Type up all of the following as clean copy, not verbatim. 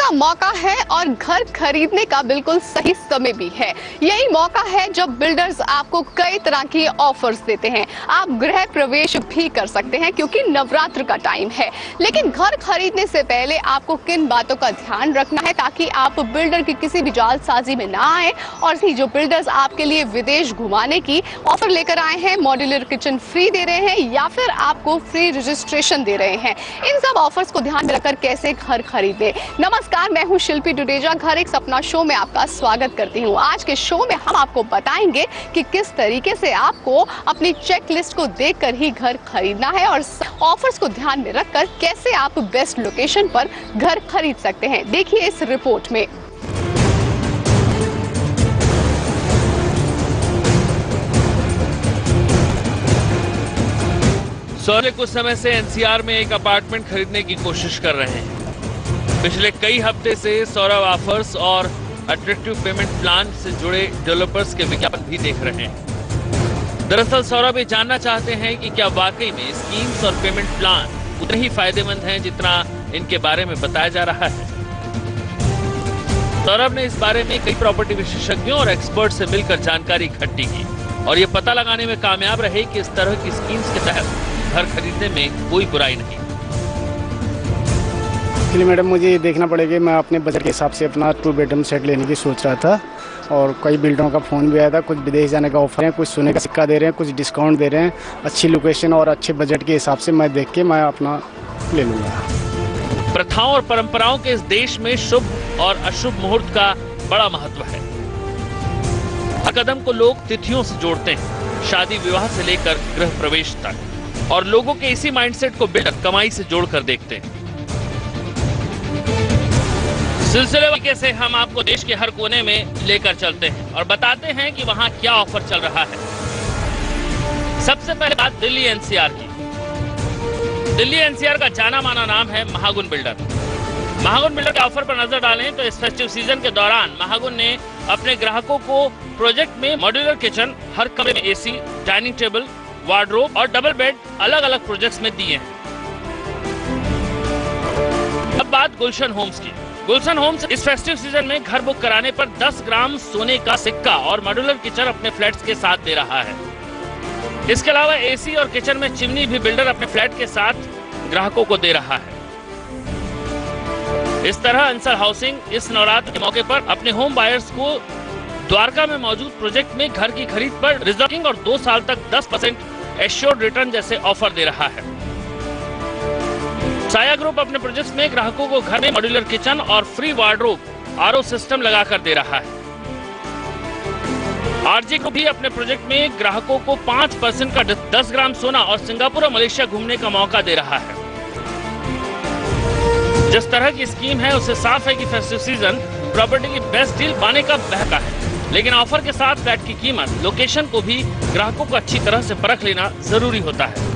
का मौका है और घर खरीदने का बिल्कुल सही समय भी है। यही मौका है जब बिल्डर्स आपको कई तरह की ऑफर्स देते हैं। आप गृह प्रवेश भी कर सकते हैं क्योंकि नवरात्र का टाइम है। लेकिन घर खरीदने से पहले आपको किन बातों का ध्यान रखना है ताकि आप बिल्डर की किसी भी जालसाजी में ना आए। और जो बिल्डर्स आपके लिए विदेश घुमाने की ऑफर लेकर आए हैं, मॉड्यूलर किचन फ्री दे रहे हैं या फिर आपको फ्री रजिस्ट्रेशन दे रहे हैं, इन सब ऑफर्स को ध्यान में रखकर कैसे घर खरीदे। नमस्कार, मैं हूं शिल्पी डुडेजा। घर एक सपना शो में आपका स्वागत करती हूं। आज के शो में हम आपको बताएंगे कि किस तरीके से आपको अपनी चेक लिस्ट को देखकर ही घर खरीदना है और ऑफर्स को ध्यान में रखकर कैसे आप बेस्ट लोकेशन पर घर खरीद सकते हैं। देखिए इस रिपोर्ट में। सौरभ कुछ समय से एनसीआर में एक अपार्टमेंट खरीदने की कोशिश कर रहे हैं। पिछले कई हफ्ते से सौरभ ऑफर्स और अट्रैक्टिव पेमेंट प्लान से जुड़े डेवलपर्स के विज्ञापन भी देख रहे हैं। दरअसल सौरभ ये जानना चाहते हैं कि क्या वाकई में स्कीम्स और पेमेंट प्लान उतने ही फायदेमंद हैं जितना इनके बारे में बताया जा रहा है। सौरभ ने इस बारे में कई प्रॉपर्टी विशेषज्ञों और एक्सपर्ट से मिलकर जानकारी इकट्ठी की और ये पता लगाने में कामयाब रहे कि इस तरह की स्कीम्स के तहत घर खरीदने में कोई बुराई नहीं। इसलिए मैडम मुझे ये देखना पड़ेगा। मैं अपने बजट के हिसाब से अपना 2 बेडरूम सेट लेने की सोच रहा था और कई बिल्डरों का फ़ोन भी आया था। कुछ विदेश जाने का ऑफर है, कुछ सोने का सिक्का दे रहे हैं, कुछ डिस्काउंट दे रहे हैं। अच्छी लोकेशन और अच्छे बजट के हिसाब से मैं देख के मैं अपना ले लूँगा। प्रथाओं और परंपराओं के इस देश में शुभ और अशुभ मुहूर्त का बड़ा महत्व है। हर कदम को लोग तिथियों से जोड़ते हैं, शादी विवाह से लेकर गृह प्रवेश तक, और लोगों के इसी माइंडसेट को बिल्डर कमाई से जोड़कर देखते हैं। सिलसिले से हम आपको देश के हर कोने में लेकर चलते हैं और बताते हैं कि वहां क्या ऑफर चल रहा है। सबसे पहले बात दिल्ली एनसीआर की। दिल्ली एनसीआर का जाना माना नाम है महागुन बिल्डर। महागुन बिल्डर के ऑफर पर नजर डालें तो इस फेस्टिव सीजन के दौरान महागुन ने अपने ग्राहकों को प्रोजेक्ट में मॉड्यूलर किचन, हर कमरे में एसी, डाइनिंग टेबल, वार्डरोब और डबल बेड अलग अलग प्रोजेक्ट्स में दिए हैं। अब बात गुलशन होम्स की। गुलशन होम्स इस फेस्टिव सीजन में घर बुक कराने पर 10 ग्राम सोने का सिक्का और मॉड्यूलर किचन अपने फ्लैट्स के साथ दे रहा है। इसके अलावा एसी और किचन में चिमनी भी बिल्डर अपने फ्लैट के साथ ग्राहकों को दे रहा है। इस तरह अंसर हाउसिंग इस नवरात्र के मौके पर अपने होम बायर्स को द्वारका में मौजूद प्रोजेक्ट में घर की खरीद पर रिजर्विंग और 2 साल तक 10% एश्योर्ड रिटर्न जैसे ऑफर दे रहा है। साया ग्रुप अपने प्रोजेक्ट्स में ग्राहकों को घर में मॉड्यूलर किचन और फ्री वार्डरोब आरओ सिस्टम लगाकर दे रहा है। आरजी ग्रुप भी अपने प्रोजेक्ट में ग्राहकों को 5% का 10 ग्राम सोना और सिंगापुर और मलेशिया घूमने का मौका दे रहा है। जिस तरह की स्कीम है उससे साफ है कि फेस्टिव सीजन प्रॉपर्टी की बेस्ट डील पाने का बहका है। लेकिन ऑफर के साथ फ्लैट की कीमत, लोकेशन को भी ग्राहकों को अच्छी तरह से परख लेना जरूरी होता है।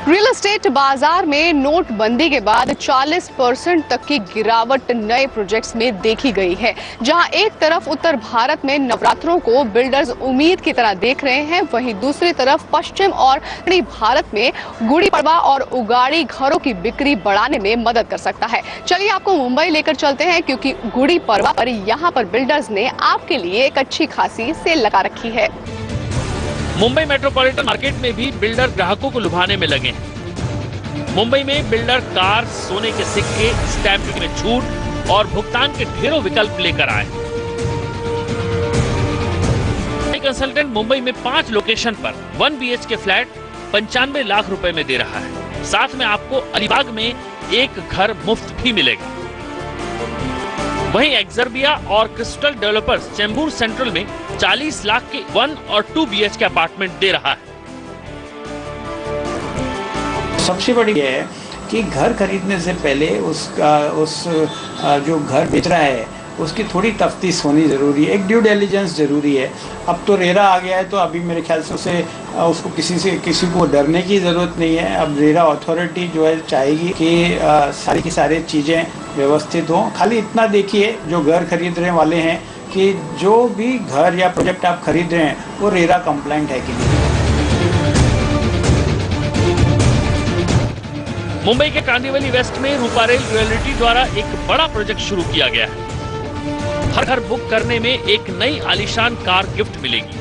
रियल एस्टेट बाजार में नोटबंदी के बाद 40% तक की गिरावट नए प्रोजेक्ट्स में देखी गई है। जहां एक तरफ उत्तर भारत में नवरात्रों को बिल्डर्स उम्मीद की तरह देख रहे हैं, वहीं दूसरी तरफ पश्चिम और उत्तरी भारत में गुड़ी पड़वा और उगाड़ी घरों की बिक्री बढ़ाने में मदद कर सकता है। चलिए आपको मुंबई लेकर चलते हैं क्योंकि गुड़ी पड़वा पर यहाँ पर बिल्डर्स ने आपके लिए एक अच्छी खासी सेल लगा रखी है। मुंबई मेट्रोपॉलिटन मार्केट में भी बिल्डर ग्राहकों को लुभाने में लगे हैं। मुंबई में बिल्डर कार, सोने के सिक्के, स्टैंप में छूट और भुगतान के ढेरों विकल्प लेकर आए। कंसल्टेंट मुंबई में 5 लोकेशन पर 1 BHK फ्लैट 95 लाख रुपए में दे रहा है। साथ में आपको अलीबाग में एक घर मुफ्त भी मिलेगा। वहीं एक्सरबिया और क्रिस्टल डेवलपर्स चेंबूर सेंट्रल में 40 लाख के 1 और 2 BHK अपार्टमेंट दे रहा है। सबसे बड़ी ये है कि घर खरीदने से पहले जो घर बेच रहा है उसकी थोड़ी तफ्तीश होनी ज़रूरी है, एक ड्यू डिलिजेंस ज़रूरी है। अब तो रेरा आ गया है तो अभी मेरे ख्याल से उसको किसी को डरने की ज़रूरत नहीं है। अब रेरा अथॉरिटी जो है चाहेगी कि सारी की सारी चीज़ें व्यवस्थित हों। खाली इतना देखिए जो घर खरीदने वाले हैं कि जो भी घर या प्रोजेक्ट आप खरीद रहे हैं वो रेरा कंप्लाइंट है कि नहीं। मुंबई के कांदिवली वेस्ट में रूपारेल रियल्टी द्वारा एक बड़ा प्रोजेक्ट शुरू किया गया है। हर घर बुक करने में एक नई आलीशान कार गिफ्ट मिलेगी।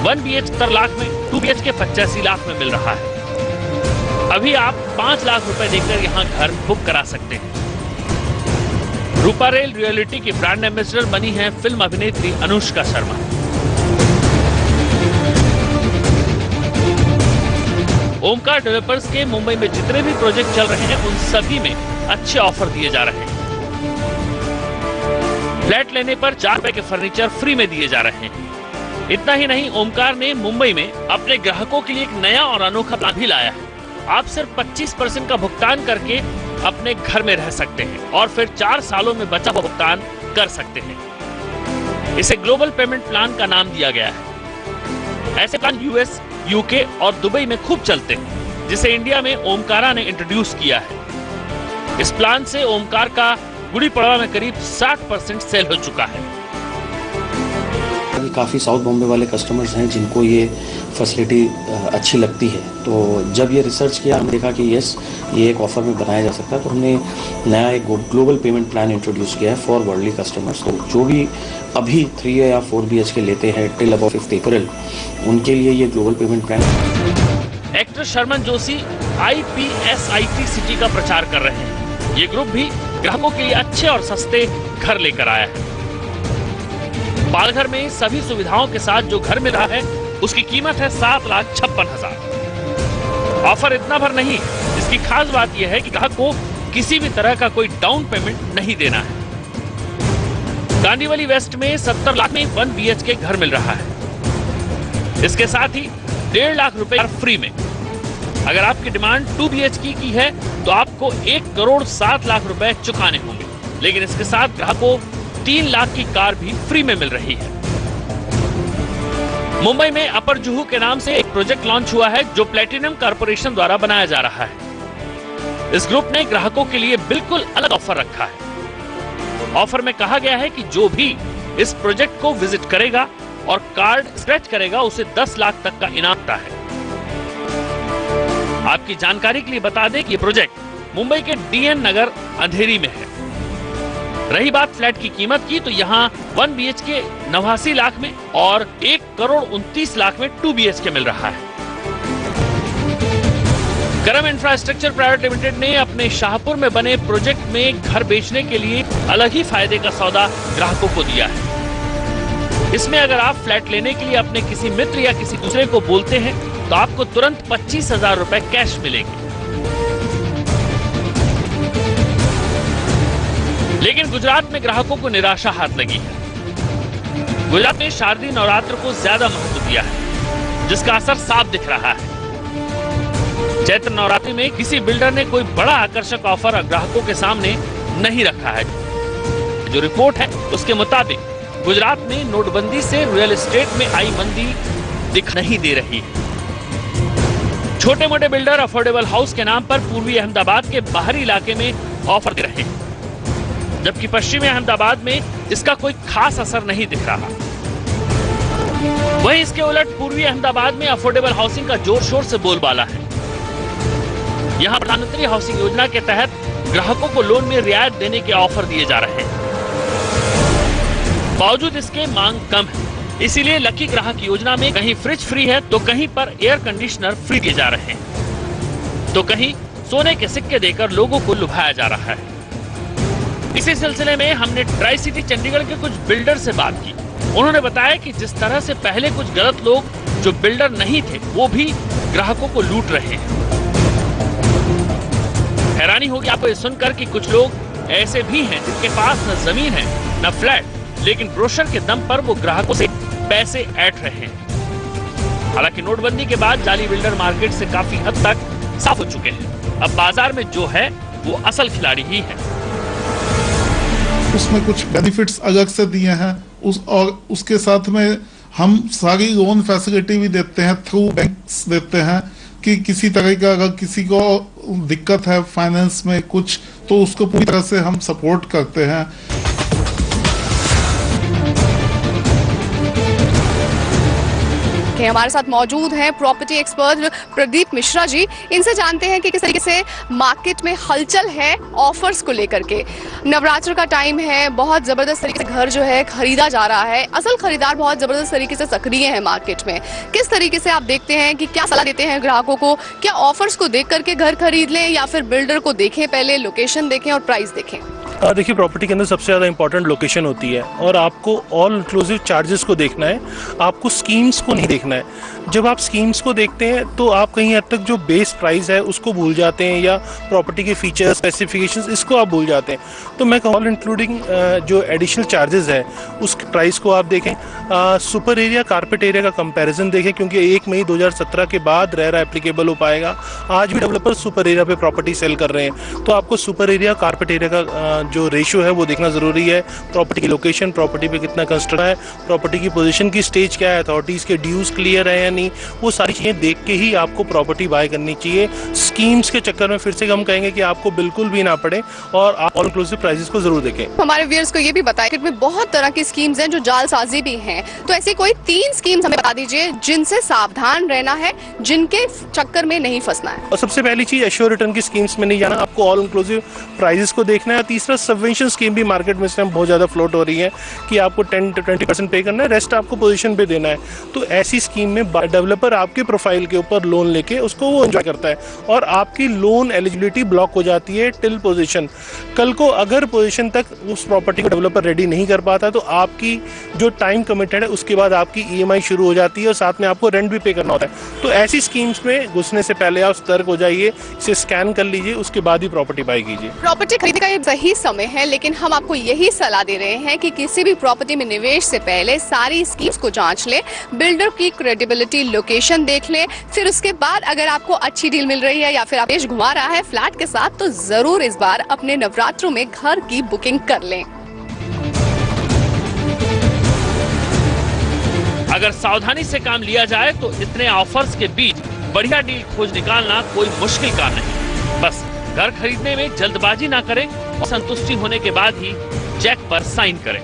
1 BH 70 लाख में, 2 BH के 85 लाख में मिल रहा है। अभी आप 5 लाख रुपए देकर यहाँ घर बुक करा सकते हैं। रूपारेल रियल्टी की ब्रांड एम्बेसडर बनी है फिल्म अभिनेत्री अनुष्का शर्मा। ओमकार डेवलपर्स के मुंबई में जितने भी प्रोजेक्ट चल रहे हैं उन सभी में अच्छे ऑफर दिए जा रहे हैं। फ्लैट लेने पर 4 रुपए के फर्नीचर फ्री में दिए जा रहे हैं। इतना ही नहीं, ओमकार ने मुंबई में अपने ग्राहकों के लिए एक नया और अनोखा प्लान भी लाया है। आप सिर्फ 25% का भुगतान करके अपने घर में रह सकते हैं और फिर 4 सालों में बचा हुआ भुगतान कर सकते हैं। इसे ग्लोबल पेमेंट प्लान का नाम दिया गया है। ऐसे प्लान यूएस, यूके और दुबई में खूब चलते हैं, जिसे इंडिया में ओमकारा ने इंट्रोड्यूस किया है। इस प्लान से ओमकार का गुड़ी पड़वा में करीब 60% सेल हो चुका है। काफ़ी साउथ बॉम्बे वाले कस्टमर्स हैं जिनको ये फैसिलिटी अच्छी लगती है, तो जब ये रिसर्च किया हमने देखा कि यस, ये एक ऑफर में बनाया जा सकता है, तो हमने नया एक ग्लोबल पेमेंट प्लान इंट्रोड्यूस किया है फॉर वर्ल्डली कस्टमर्स। तो जो भी अभी 3 या 4 BH के लेते हैं टिल अबाउट 5 अप्रैल, उनके लिए ये global payment plan. Actor Sharman Joshi IPSIT city का प्रचार कर रहे हैं। ये ग्रुप भी ग्राहकों के लिए अच्छे और सस्ते घर लेकर आया है। पालघर में सभी सुविधाओं के साथ जो घर मिल रहा है उसकी कीमत है 7,56,000। ऑफर इतना भर नहीं, इसकी खास बात यह है कि ग्राहक को किसी भी तरह का कोई डाउन पेमेंट नहीं देना है। कांदिवली वेस्ट में 70 लाख में 1 BH के घर मिल रहा है। इसके साथ ही 1.5 लाख रुपए फ्री में। अगर आपकी डिमांड 2 BH की है तो आपको 1,07 लाख रुपए चुकाने होंगे, लेकिन इसके साथ ग्राहक को 3 लाख की कार भी फ्री में मिल रही है। मुंबई में अपर जुहू के नाम से एक प्रोजेक्ट लॉन्च हुआ है जो प्लेटिनम कॉर्पोरेशन द्वारा बनाया जा रहा है। इस ग्रुप ने ग्राहकों के लिए बिल्कुल अलग ऑफर रखा है। ऑफर में कहा गया है कि जो भी इस प्रोजेक्ट को विजिट करेगा और कार्ड स्क्रैच करेगा उसे 10 लाख तक का इनाम मिलता है। आपकी जानकारी के लिए बता दें कि ये प्रोजेक्ट मुंबई के DN नगर अंधेरी में है। रही बात फ्लैट की कीमत की, तो यहाँ 1 BH के 89 लाख में और 1,29 लाख में 2 BH के मिल रहा है। करम इंफ्रास्ट्रक्चर प्राइवेट लिमिटेड ने अपने शाहपुर में बने प्रोजेक्ट में घर बेचने के लिए अलग ही फायदे का सौदा ग्राहकों को दिया है। इसमें अगर आप फ्लैट लेने के लिए अपने किसी मित्र या किसी दूसरे को बोलते हैं तो आपको तुरंत 25,000 रुपए कैश मिलेंगे। लेकिन गुजरात में ग्राहकों को निराशा हाथ लगी है। गुजरात ने शारदीय नवरात्र को ज्यादा महत्व दिया है, जिसका असर साफ दिख रहा है। चैत्र नवरात्रि में किसी बिल्डर ने कोई बड़ा आकर्षक ऑफर ग्राहकों के सामने नहीं रखा है। जो रिपोर्ट है उसके मुताबिक गुजरात में नोटबंदी से रियल एस्टेट में आई मंदी दिख नहीं दे रही है। छोटे मोटे बिल्डर अफोर्डेबल हाउस के नाम पर पूर्वी अहमदाबाद के बाहरी इलाके में ऑफर दे रहे हैं, जबकि पश्चिमी अहमदाबाद में इसका कोई खास असर नहीं दिख रहा। वहीं इसके उलट पूर्वी अहमदाबाद में अफोर्डेबल हाउसिंग का जोर शोर से बोलबाला है। यहां प्रधानमंत्री हाउसिंग योजना के तहत ग्राहकों को लोन में रियायत देने के ऑफर दिए जा रहे हैं। बावजूद इसके मांग कम है, इसीलिए लकी ग्राहक योजना में कहीं फ्रिज फ्री है तो कहीं पर एयर कंडीशनर फ्री दिए जा रहे हैं, तो कहीं सोने के सिक्के देकर लोगों को लुभाया जा रहा है। इसी सिलसिले में हमने ट्राई सिटी चंडीगढ़ के कुछ बिल्डर से बात की। उन्होंने बताया कि जिस तरह से पहले कुछ गलत लोग जो बिल्डर नहीं थे वो भी ग्राहकों को लूट रहे हैं। हैरानी होगी आपको ये सुनकर कि कुछ लोग ऐसे भी हैं जिनके पास न जमीन है न फ्लैट, लेकिन ब्रोशर के दम पर वो ग्राहकों से पैसे ऐंठ रहे हैं। हालांकि नोटबंदी के बाद जाली बिल्डर मार्केट से काफी हद तक साफ हो चुके हैं। अब बाजार में जो है वो असल खिलाड़ी ही है। उसमें कुछ बेनिफिट्स अलग से दिए हैं और उसके साथ में हम सारी लोन फैसिलिटी भी देते हैं, थ्रू बैंक्स देते हैं कि किसी तरह का अगर किसी को दिक्कत है फाइनेंस में कुछ, तो उसको पूरी तरह से हम सपोर्ट करते हैं। देखें। हमारे साथ मौजूद हैं प्रॉपर्टी एक्सपर्ट प्रदीप मिश्रा जी। इनसे जानते हैं कि किस तरीके से मार्केट में हलचल है ऑफर्स को लेकर के। नवरात्र का टाइम है, बहुत जबरदस्त तरीके से घर जो है खरीदा जा रहा है, असल खरीदार बहुत जबरदस्त तरीके से सक्रिय है मार्केट में। किस तरीके से आप देखते हैं कि क्या सलाह देते हैं ग्राहकों को, क्या ऑफर्स को देख करके घर खरीद लें या फिर बिल्डर को देखें, पहले लोकेशन देखें और प्राइस देखें? देखिए, प्रॉपर्टी के अंदर सबसे ज़्यादा इंपॉर्टेंट लोकेशन होती है और आपको ऑल इंक्लूसिव चार्जेस को देखना है, आपको स्कीम्स को नहीं देखना है। जब आप स्कीम्स को देखते हैं तो आप कहीं हद तक जो बेस प्राइस है उसको भूल जाते हैं या प्रॉपर्टी के फीचर्स स्पेसिफिकेशंस इसको आप भूल जाते हैं। तो मैं ऑल इंक्लूडिंग जो एडिशनल चार्जेस है उस प्राइस को आप देखें। सुपर एरिया कारपेट एरिया का कंपैरिजन देखें, क्योंकि 1 मई 2017 के बाद रेरा एप्लीकेबल हो पाएगा। आज भी डेवलपर सुपर एरिया पे प्रॉपर्टी सेल कर रहे हैं, तो आपको सुपर एरिया कारपेट एरिया का जो रेशियो है वो देखना ज़रूरी है। प्रॉपर्टी की लोकेशन, प्रॉपर्टी पे कितना कंस्ट्रक्शन है, प्रॉपर्टी की पोजीशन की स्टेज क्या है, अथॉरिटीज़ के ड्यूज़ क्लियर है या नहीं, वो सारी चीज़ें देख के ही आपको प्रॉपर्टी बाय करनी चाहिए। स्कीम्स के चक्कर में फिर से हम कहेंगे कि आपको बिल्कुल भी ना पड़े और आप ऑल इंक्लूसिव प्राइसेस को ज़रूर देखें। हमारे व्यूअर्स को ये भी बताएं कि बहुत तरह की स्कीम्स हैं जो जालसाजी भी हैं, तो ऐसी कोई 3 स्कीम्स हमें बता दीजिए जिनसे सावधान रहना है, जिनके चक्कर में नहीं फंसना है। और सबसे पहली चीज़, एश्योर रिटर्न की स्कीम्स में नहीं जाना, आपको ऑल इंक्लूसिव प्राइसेस को देखना है। तीसरा, सबवेंशन स्कीम भी मार्केट में इस टाइम बहुत ज़्यादा फ्लोट हो रही है कि आपको 10 to 20% पे करना है, रेस्ट आपको पोजीशन पे देना है। तो ऐसी स्कीम में डेवलपर आपके प्रोफाइल के ऊपर लोन लेके उसको वो एंजॉय करता है और आपकी लोन एलिजिबिलिटी ब्लॉक हो जाती है टिल पोजीशन। कल को अगर पोजीशन तक उस प्रॉपर्टी को डेवलपर रेडी नहीं कर पाता तो आपकी जो टाइम कमिटेड है उसके बाद आपकी EMI शुरू हो जाती है और साथ में आपको रेंट भी पे करना होता है। तो ऐसी स्कीम्स में घुसने से पहले आप सतर्क हो जाइए, इसे स्कैन कर लीजिए, उसके बाद ही प्रॉपर्टी बाय कीजिए। प्रॉपर्टी खरीदने का ये सही समय है, लेकिन हम आपको यही सलाह दे रहे हैं कि किसी भी प्रॉपर्टी में निवेश से पहले सारी स्कीम्स को जांच लें, बिल्डर की क्रेडिबिलिटी, लोकेशन देख लें, फिर उसके बाद अगर आपको अच्छी डील मिल रही है या फिर आप देश घुमा रहा है फ्लैट के साथ, तो जरूर इस बार अपने नवरात्रों में घर की बुकिंग कर लें। अगर सावधानी से काम लिया जाए तो इतने ऑफर्स के बीच बढ़िया डील खोज निकालना कोई मुश्किल काम नहीं। बस घर खरीदने में जल्दबाजी ना करें और संतुष्टि होने के बाद ही चेक पर साइन करें।